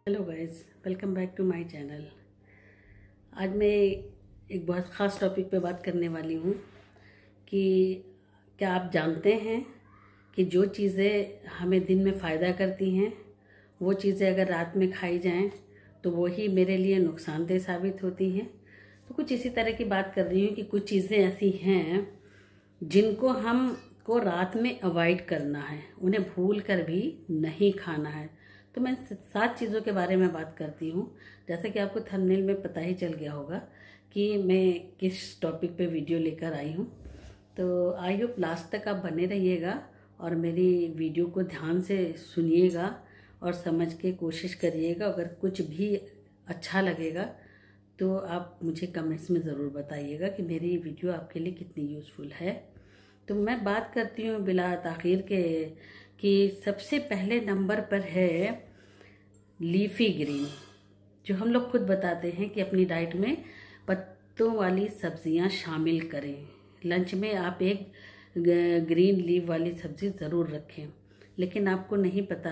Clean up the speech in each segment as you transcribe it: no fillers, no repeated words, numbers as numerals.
Hello guys, welcome back to my channel. आज मैं एक बहुत ख़ास टॉपिक पे बात करने वाली हूँ कि क्या आप जानते हैं कि जो चीज़ें हमें दिन में फ़ायदा करती हैं वो चीज़ें अगर रात में खाई जाएं तो वो ही मेरे लिए नुकसानदेह साबित होती हैं। तो कुछ इसी तरह की बात कर रही हूँ कि कुछ चीज़ें ऐसी हैं जिनको हमको रात में अवॉइड करना है, उन्हें भूल कर भी नहीं खाना है। तो मैं 7 चीज़ों के बारे में बात करती हूँ। जैसे कि आपको थंबनेल में पता ही चल गया होगा कि मैं किस टॉपिक पे वीडियो लेकर आई हूँ। तो आई होप लास्ट तक आप बने रहिएगा और मेरी वीडियो को ध्यान से सुनिएगा और समझ के कोशिश करिएगा। अगर कुछ भी अच्छा लगेगा तो आप मुझे कमेंट्स में ज़रूर बताइएगा कि मेरी वीडियो आपके लिए कितनी यूज़फुल है। तो मैं बात करती हूँ बिला ताख़ीर के कि सबसे पहले नंबर पर है लीफी ग्रीन, जो हम लोग खुद बताते हैं कि अपनी डाइट में पत्तों वाली सब्जियां शामिल करें। लंच में आप एक ग्रीन लीफ वाली सब्ज़ी ज़रूर रखें, लेकिन आपको नहीं पता,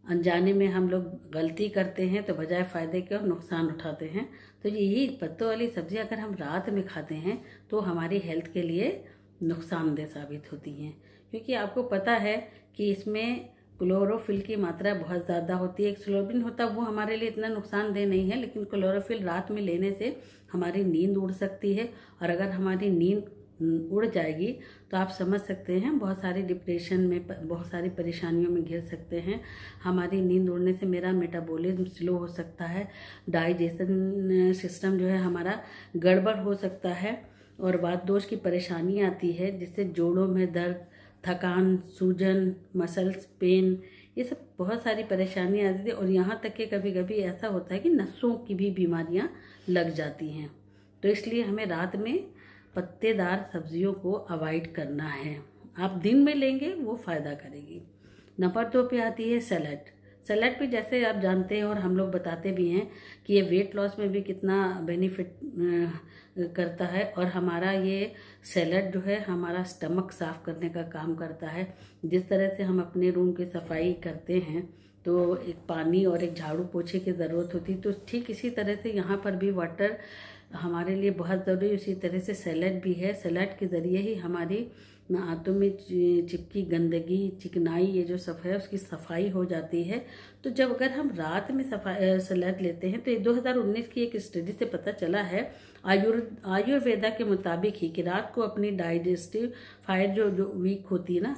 अनजाने में हम लोग गलती करते हैं तो बजाय फ़ायदे के और नुकसान उठाते हैं। तो यही पत्तों वाली सब्ज़ी अगर हम रात में खाते हैं तो हमारी हेल्थ के लिए नुकसानदेह साबित होती हैं, क्योंकि आपको पता है कि इसमें क्लोरोफिल की मात्रा बहुत ज़्यादा होती है। एक स्लोबिन होता है, वो हमारे लिए इतना नुकसानदेह नहीं है, लेकिन क्लोरोफिल रात में लेने से हमारी नींद उड़ सकती है। और अगर हमारी नींद उड़ जाएगी तो आप समझ सकते हैं बहुत सारी डिप्रेशन में, बहुत सारी परेशानियों में घिर सकते हैं। हमारी नींद उड़ने से मेरा मेटाबॉलिज्म स्लो हो सकता है, डाइजेशन सिस्टम जो है हमारा गड़बड़ हो सकता है और वातदोष की परेशानी आती है, जिससे जोड़ों में दर्द, थकान, सूजन, मसल्स पेन, ये सब बहुत सारी परेशानियाँ आती थी। और यहाँ तक कि कभी कभी ऐसा होता है कि नसों की भी बीमारियाँ लग जाती हैं। तो इसलिए हमें रात में पत्तेदार सब्जियों को अवॉइड करना है। आप दिन में लेंगे वो फ़ायदा करेगी। नंबर 2 पे आती है सैलड। सैलड भी जैसे आप जानते हैं और हम लोग बताते भी हैं कि ये वेट लॉस में भी कितना बेनिफिट करता है। और हमारा ये सैलड जो है हमारा स्टमक साफ करने का काम करता है। जिस तरह से हम अपने रूम की सफाई करते हैं तो एक पानी और एक झाड़ू पोछे की ज़रूरत होती है, तो ठीक इसी तरह से यहाँ पर भी वाटर हमारे लिए बहुत ज़रूरी। उसी तरह से सैलड भी है। सैलड के ज़रिए ही हमारी आंतों में चिपकी गंदगी, चिकनाई, ये जो सब है उसकी सफाई हो जाती है। तो जब अगर हम रात में सैलड लेते हैं तो ये 2019 की एक स्टडी से पता चला है, आयुर्वेदा के मुताबिक ही, कि रात को अपनी डाइजेस्टिव फायर जो वीक होती है ना,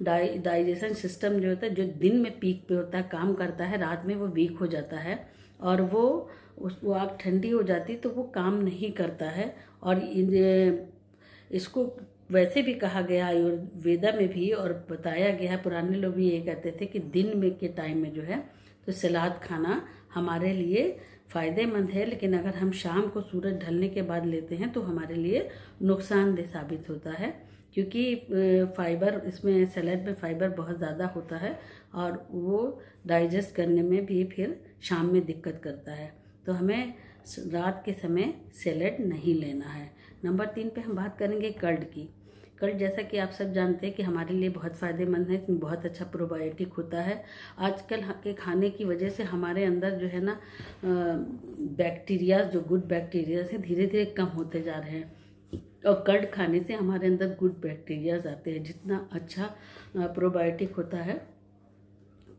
डाइजेशन सिस्टम जो होता है, जो दिन में पीक पे होता है, काम करता है, रात में वो वीक हो जाता है और वो आग ठंडी हो जाती तो वो काम नहीं करता है। और इसको वैसे भी कहा गया आयुर्वेदा में भी, और बताया गया है, पुराने लोग भी ये कहते थे कि दिन में के टाइम में जो है तो सलाद खाना हमारे लिए फ़ायदेमंद है, लेकिन अगर हम शाम को सूरज ढलने के बाद लेते हैं तो हमारे लिए नुकसानदेह साबित होता है, क्योंकि फाइबर, इसमें सैलड में फाइबर बहुत ज़्यादा होता है और वो डाइजेस्ट करने में भी फिर शाम में दिक्कत करता है। तो हमें रात के समय सैलड नहीं लेना है। नंबर 3 पे हम बात करेंगे कर्ड की। कर्ड, जैसा कि आप सब जानते हैं कि हमारे लिए बहुत फ़ायदेमंद है, इसमें बहुत अच्छा प्रोबायोटिक होता है। आजकल के खाने की वजह से हमारे अंदर जो है ना बैक्टीरिया, जो गुड बैक्टीरिया है, धीरे धीरे कम होते जा रहे हैं। और कर्ड खाने से हमारे अंदर गुड बैक्टीरियाज आते हैं। जितना अच्छा प्रोबायोटिक होता है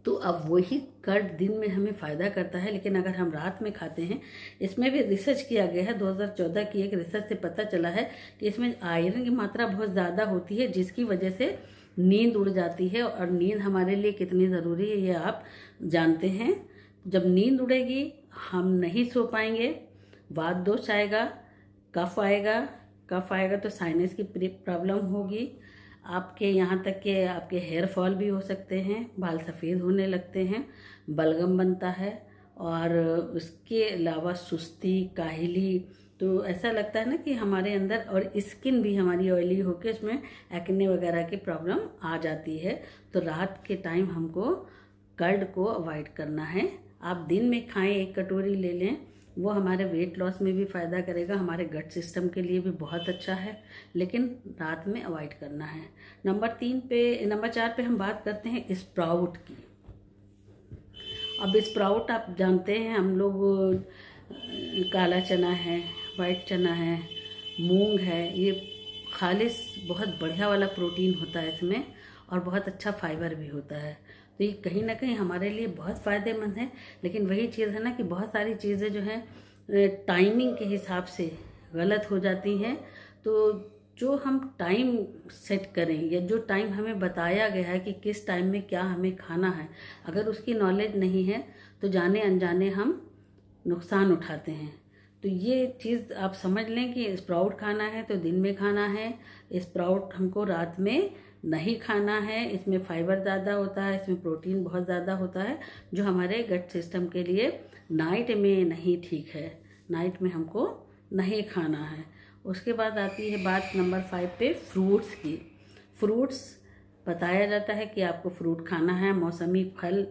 तो अब वही कर्ड दिन में हमें फ़ायदा करता है, लेकिन अगर हम रात में खाते हैं, इसमें भी रिसर्च किया गया है, 2014 की एक रिसर्च से पता चला है कि इसमें आयरन की मात्रा बहुत ज़्यादा होती है, जिसकी वजह से नींद उड़ जाती है। और नींद हमारे लिए कितनी ज़रूरी है ये आप जानते हैं। जब नींद उड़ेगी हम नहीं सो पाएंगे, वातदोष आएगा, कफ आएगा तो साइनस की प्रॉब्लम होगी, आपके यहाँ तक कि आपके हेयर फॉल भी हो सकते हैं, बाल सफ़ेद होने लगते हैं, बलगम बनता है, और उसके अलावा सुस्ती, काहिली, तो ऐसा लगता है ना कि हमारे अंदर, और स्किन भी हमारी ऑयली होकर इसमें एक्ने वगैरह की प्रॉब्लम आ जाती है। तो रात के टाइम हमको कर्ड को अवॉइड करना है। आप दिन में खाएं, 1 कटोरी ले लें, वो हमारे वेट लॉस में भी फ़ायदा करेगा, हमारे गट सिस्टम के लिए भी बहुत अच्छा है, लेकिन रात में अवॉइड करना है। नंबर 4 पे हम बात करते हैं स्प्राउट की। अब स्प्राउट आप जानते हैं, हम लोग काला चना है, वाइट चना है, मूंग है, ये खालिस बहुत बढ़िया वाला प्रोटीन होता है इसमें, और बहुत अच्छा फाइबर भी होता है। तो ये कहीं ना कहीं हमारे लिए बहुत फ़ायदेमंद है। लेकिन वही चीज़ है ना कि बहुत सारी चीज़ें जो हैं टाइमिंग के हिसाब से गलत हो जाती हैं। तो जो हम टाइम सेट करें, या जो टाइम हमें बताया गया है कि किस टाइम में क्या हमें खाना है, अगर उसकी नॉलेज नहीं है तो जाने अनजाने हम नुकसान उठाते हैं। तो ये चीज़ आप समझ लें कि स्प्राउट खाना है तो दिन में खाना है, स्प्राउट हमको रात में नहीं खाना है। इसमें फाइबर ज़्यादा होता है, इसमें प्रोटीन बहुत ज़्यादा होता है, जो हमारे गट सिस्टम के लिए नाइट में नहीं ठीक है, नाइट में हमको नहीं खाना है। उसके बाद आती है बात नंबर 5 पे, फ्रूट्स की। फ्रूट्स बताया जाता है कि आपको फ्रूट खाना है, मौसमी फल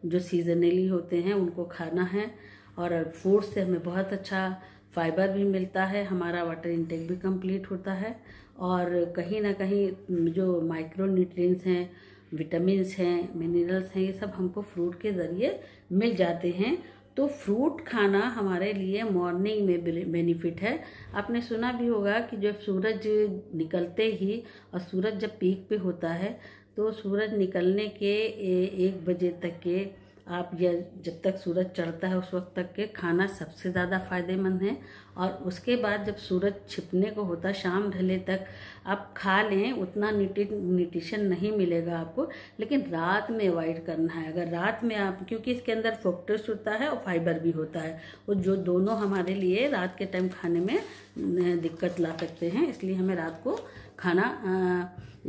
जो सीजनली होते हैं उनको खाना है, और फ्रूट से हमें बहुत अच्छा फाइबर भी मिलता है, हमारा वाटर इनटेक भी कंप्लीट होता है, और कहीं ना कहीं जो माइक्रो न्यूट्रिएंट्स हैं, विटामिन्स हैं, मिनरल्स हैं, ये सब हमको फ्रूट के ज़रिए मिल जाते हैं। तो फ्रूट खाना हमारे लिए मॉर्निंग में बेनिफिट है। आपने सुना भी होगा कि जब सूरज निकलते ही, और सूरज जब पीक पे होता है, तो सूरज निकलने के 1 बजे तक के आप, या जब तक सूरज चढ़ता है उस वक्त तक के खाना सबसे ज़्यादा फ़ायदेमंद है। और उसके बाद जब सूरज छिपने को होता है, शाम ढले तक आप खा लें, उतना न्यूट्रिशन नहीं मिलेगा आपको, लेकिन रात में अवॉइड करना है। अगर रात में आप, क्योंकि इसके अंदर फ्रुक्टोज होता है और फाइबर भी होता है, वो जो दोनों हमारे लिए रात के टाइम खाने में दिक्कत ला सकते हैं, इसलिए हमें रात को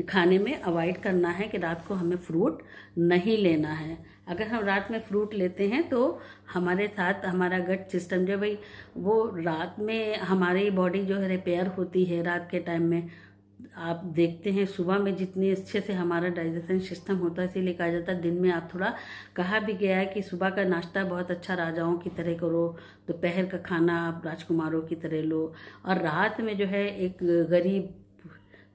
खाने में अवॉइड करना है कि रात को हमें फ्रूट नहीं लेना है। अगर हम रात में फ्रूट लेते हैं तो हमारे साथ हमारा गट सिस्टम जो भाई, वो रात में हमारी बॉडी जो है रिपेयर होती है रात के टाइम में। आप देखते हैं सुबह में जितनी अच्छे से हमारा डाइजेशन सिस्टम होता है, इसीलिए कहा जाता है दिन में आप थोड़ा, कहा भी गया है कि सुबह का नाश्ता बहुत अच्छा राजाओं की तरह करो, दोपहर का खाना आप राजकुमारों की तरह लो, और रात में जो है एक गरीब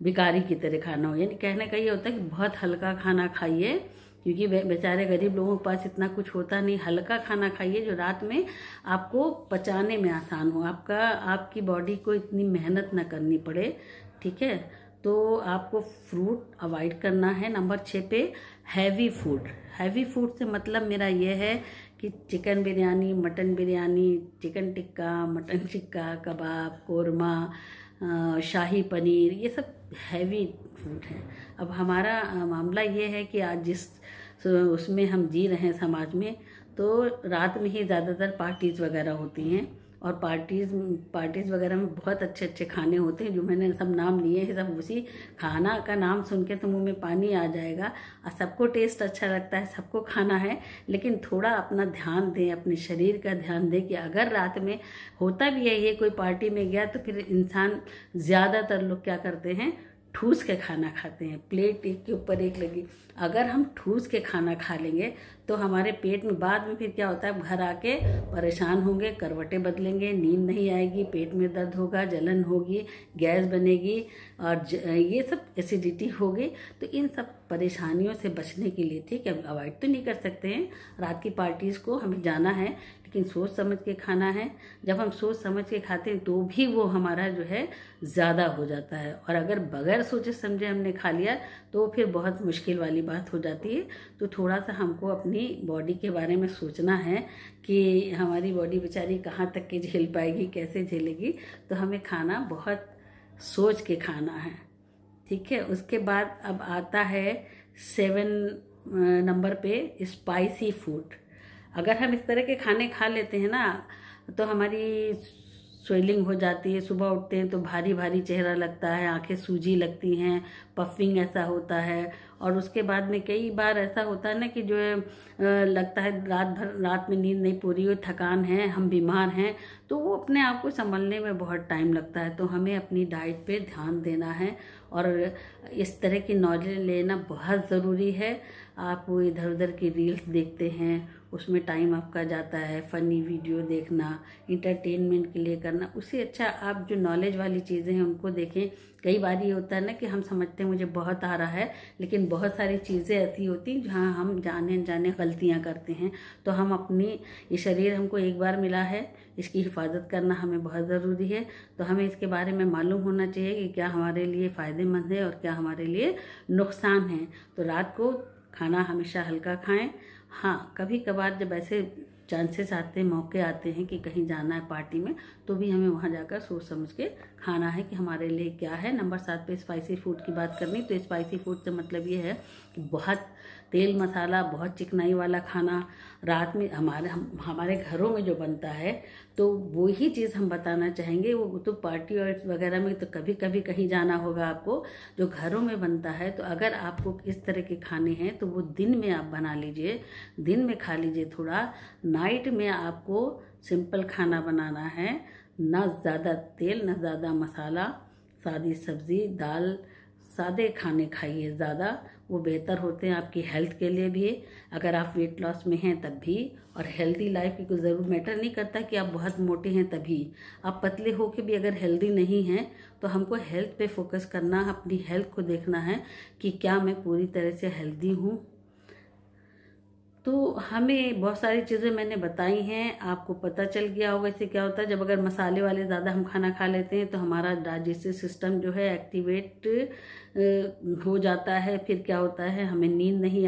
भिखारी की तरह खाना हो। यानी कहने का ये होता है कि बहुत हल्का खाना खाइए, क्योंकि बेचारे गरीब लोगों के पास इतना कुछ होता नहीं। हल्का खाना खाइए जो रात में आपको पचाने में आसान हो, आपकी बॉडी को इतनी मेहनत ना करनी पड़े, ठीक है। तो आपको फ्रूट अवॉइड करना है। नंबर 6 पे, हैवी फूड। हैवी फूड से मतलब मेरा ये है कि chicken biryani, mutton biryani, chicken tikka, mutton tikka, kebab, korma, shahi paneer, ये सब हैवी फूड है। अब हमारा मामला ये है कि आज जिस उसमें हम जी रहे हैं समाज में, तो रात में ही ज़्यादातर पार्टीज़ वगैरह होती हैं, और पार्टीज़ वगैरह में बहुत अच्छे अच्छे खाने होते हैं, जो मैंने सब नाम लिए हैं, सब उसी खाना का नाम सुन के तो मुँह में पानी आ जाएगा। और सबको टेस्ट अच्छा लगता है, सबको खाना है, लेकिन थोड़ा अपना ध्यान दें, अपने शरीर का ध्यान दें कि अगर रात में होता भी है ये कोई पार्टी में गया, तो फिर इंसान, ज़्यादातर लोग क्या करते हैं, ठूस के खाना खाते हैं, प्लेट एक के ऊपर एक लगी। अगर हम ठूस के खाना खा लेंगे तो हमारे पेट में बाद में फिर क्या होता है, घर आके परेशान होंगे, करवटें बदलेंगे, नींद नहीं आएगी, पेट में दर्द होगा, जलन होगी, गैस बनेगी, और ये सब एसिडिटी होगी। तो इन सब परेशानियों से बचने के लिए, ठीक है, अवॉइड तो नहीं कर सकते हैं रात की पार्टीज़ को, हमें जाना है, लेकिन सोच समझ के खाना है। जब हम सोच समझ के खाते हैं तो भी वो हमारा जो है ज़्यादा हो जाता है, और अगर बगैर सोचे समझे हमने खा लिया तो फिर बहुत मुश्किल वाली बात हो जाती है। तो थोड़ा सा हमको अपनी बॉडी के बारे में सोचना है कि हमारी बॉडी बेचारी कहाँ तक के झेल पाएगी, कैसे झेलेगी। तो हमें खाना बहुत सोच के खाना है, ठीक है। उसके बाद अब आता है 7 नंबर पे, स्पाइसी फूड। अगर हम इस तरह के खाने खा लेते हैं ना, तो हमारी स्वेलिंग हो जाती है, सुबह उठते हैं तो भारी भारी चेहरा लगता है, आंखें सूजी लगती हैं, पफिंग ऐसा होता है, और उसके बाद में कई बार ऐसा होता है ना कि जो है लगता है रात में नींद नहीं पूरी हुई, थकान है, हम बीमार हैं, तो वो अपने आप को संभलने में बहुत टाइम लगता है। तो हमें अपनी डाइट पे ध्यान देना है, और इस तरह की नॉलेज लेना बहुत ज़रूरी है। आप इधर उधर की रील्स देखते हैं, उसमें टाइम आपका जाता है फ़नी वीडियो देखना, इंटरटेनमेंट के लिए करना, उससे अच्छा आप जो नॉलेज वाली चीज़ें हैं उनको देखें। कई बार ये होता है ना कि हम समझते हैं मुझे बहुत आ रहा है, लेकिन बहुत सारी चीज़ें ऐसी होती हैं जहाँ हम जाने अनजाने गलतियाँ करते हैं। तो हम अपनी, ये शरीर हमको एक बार मिला है, इसकी हिफाजत करना हमें बहुत ज़रूरी है। तो हमें इसके बारे में मालूम होना चाहिए कि क्या हमारे लिए फ़ायदेमंद है और क्या हमारे लिए नुकसान है। तो रात को खाना हमेशा हल्का खाएं। हाँ, कभी कभार जब ऐसे चांसेस आते हैं, मौके आते हैं कि कहीं जाना है पार्टी में, तो भी हमें वहाँ जाकर सोच समझ के खाना है कि हमारे लिए क्या है। नंबर 7 पे स्पाइसी फूड की बात करनी। तो स्पाइसी फूड से मतलब ये है कि बहुत तेल मसाला, बहुत चिकनाई वाला खाना रात में हमारे घरों में जो बनता है, तो वो ही चीज़ हम बताना चाहेंगे। वो तो पार्टी और वगैरह में तो कभी कभी कहीं जाना होगा आपको, जो घरों में बनता है। तो अगर आपको इस तरह के खाने हैं तो वो दिन में आप बना लीजिए, दिन में खा लीजिए थोड़ा। नाइट में आपको सिंपल खाना बनाना है, ना ज़्यादा तेल ना ज़्यादा मसाला, सादी सब्ज़ी दाल, सादे खाने खाइए ज़्यादा, वो बेहतर होते हैं आपकी हेल्थ के लिए भी। अगर आप वेट लॉस में हैं तब भी, और हेल्दी लाइफ की कोई ज़रूर मैटर नहीं करता कि आप बहुत मोटे हैं तभी, आप पतले हो के भी अगर हेल्दी नहीं हैं तो हमको हेल्थ पे फोकस करना, अपनी हेल्थ को देखना है कि क्या मैं पूरी तरह से हेल्दी हूँ। तो हमें बहुत सारी चीज़ें मैंने बताई हैं, आपको पता चल गया होगा इससे क्या होता है। जब अगर मसाले वाले ज़्यादा हम खाना खा लेते हैं तो हमारा डाइजेस्टिव सिस्टम जो है एक्टिवेट हो जाता है। फिर क्या होता है, हमें नींद नहीं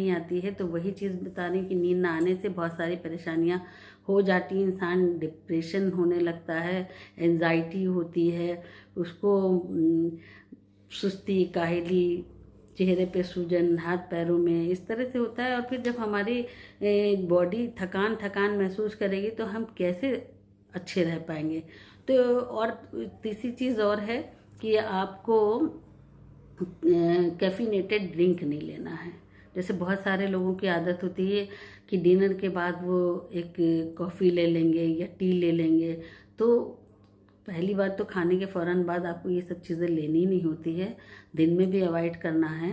आती है। तो वही चीज़ बता रही कि नींद ना आने से बहुत सारी परेशानियाँ हो जाती हैं। इंसान डिप्रेशन होने लगता है, एंजाइटी होती है उसको, सुस्ती, काहली, चेहरे पे सूजन, हाथ पैरों में, इस तरह से होता है। और फिर जब हमारी बॉडी थकान महसूस करेगी तो हम कैसे अच्छे रह पाएंगे। तो और तीसरी चीज़ और है कि आपको कैफिनेटेड ड्रिंक नहीं लेना है। जैसे बहुत सारे लोगों की आदत होती है कि डिनर के बाद वो एक कॉफ़ी ले लेंगे या टी ले लेंगे। तो पहली बात तो खाने के फ़ौरन बाद आपको ये सब चीज़ें लेनी नहीं होती है, दिन में भी अवॉइड करना है।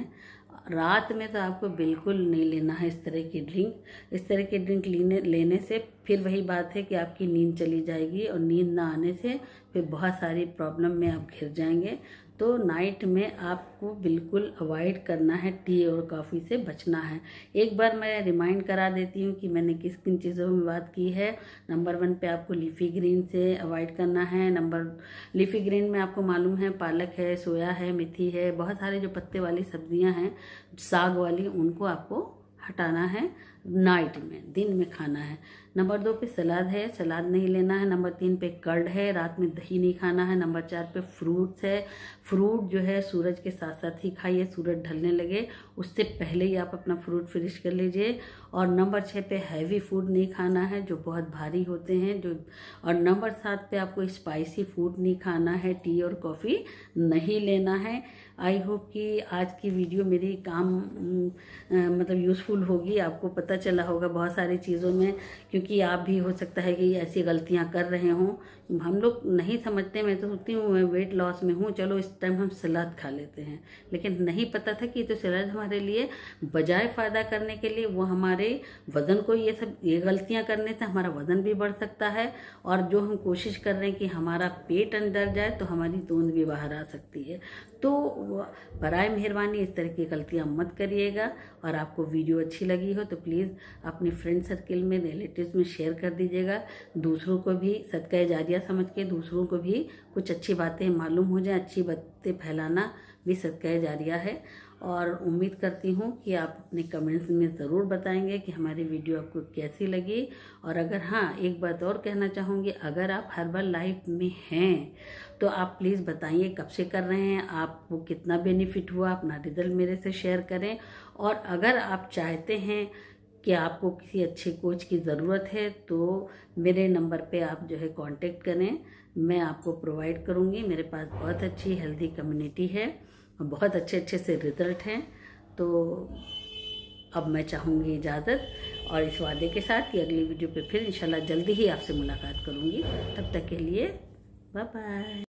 रात में तो आपको बिल्कुल नहीं लेना है इस तरह की ड्रिंक। इस तरह की ड्रिंक लेने से फिर वही बात है कि आपकी नींद चली जाएगी, और नींद ना आने से फिर बहुत सारी प्रॉब्लम में आप घिर जाएंगे। तो नाइट में आपको बिल्कुल अवॉइड करना है, टी और कॉफ़ी से बचना है। एक बार मैं रिमाइंड करा देती हूँ कि मैंने किन किन चीज़ों में बात की है। नंबर 1 पे आपको लीफी ग्रीन से अवॉइड करना है। लीफी ग्रीन में आपको मालूम है पालक है, सोया है, मेथी है, बहुत सारे जो पत्ते वाली सब्जियां हैं, साग वाली, उनको आपको हटाना है। नाइट में, दिन में खाना है। नंबर 2 पे सलाद है, सलाद नहीं लेना है। नंबर 3 पे कर्ड है, रात में दही नहीं खाना है। नंबर 4 पे फ्रूट्स है। फ्रूट जो है सूरज के साथ साथ ही खाइए, सूरज ढलने लगे उससे पहले ही आप अपना फ्रूट फिनिश कर लीजिए। और नंबर 6 पे हैवी फूड नहीं खाना है जो बहुत भारी होते हैं जो। और नंबर 7 पे आपको स्पाइसी फूड नहीं खाना है, टी और कॉफ़ी नहीं लेना है। आई होप कि आज की वीडियो मेरी मतलब यूज़फुल होगी, आपको पता चला होगा बहुत सारी चीज़ों में, क्योंकि आप भी हो सकता है कि ऐसी गलतियां कर रहे हों। हम लोग नहीं समझते, मैं तो सोचती हूँ मैं वेट लॉस में हूँ, चलो इस टाइम हम सलाद खा लेते हैं, लेकिन नहीं पता था कि तो सलाद हमारे लिए बजाय फ़ायदा करने के लिए वो हमारे वज़न को, ये गलतियाँ करने से हमारा वज़न भी बढ़ सकता है। और जो हम कोशिश कर रहे हैं कि हमारा पेट अंदर जाए तो हमारी तोंद भी बाहर आ सकती है। तो बराए मेहरबानी इस तरह की गलतियाँ मत करिएगा। और आपको वीडियो अच्छी लगी हो तो प्लीज़ अपने फ्रेंड सर्किल में, रिलेटिव्स में शेयर कर दीजिएगा। दूसरों को भी सदका जारिया समझ के दूसरों को भी कुछ अच्छी बातें मालूम हो जाए। अच्छी बातें फैलाना भी सदका जारिया है। और उम्मीद करती हूँ कि आप अपने कमेंट्स में ज़रूर बताएंगे कि हमारी वीडियो आपको कैसी लगी। और अगर हाँ, एक बात और कहना चाहूँगी, अगर आप हर्बल लाइफ में हैं तो आप प्लीज़ बताइए कब से कर रहे हैं, आपको कितना बेनिफिट हुआ, अपना रिजल्ट मेरे से शेयर करें। और अगर आप चाहते हैं कि आपको किसी अच्छे कोच की ज़रूरत है तो मेरे नंबर पे आप जो है कांटेक्ट करें, मैं आपको प्रोवाइड करूँगी। मेरे पास बहुत अच्छी हेल्दी कम्युनिटी है और बहुत अच्छे से रिजल्ट हैं। तो अब मैं चाहूँगी इजाज़त, और इस वादे के साथ कि अगली वीडियो पे फिर इंशाल्लाह जल्दी ही आपसे मुलाकात करूँगी। तब तक के लिए बाय बाय।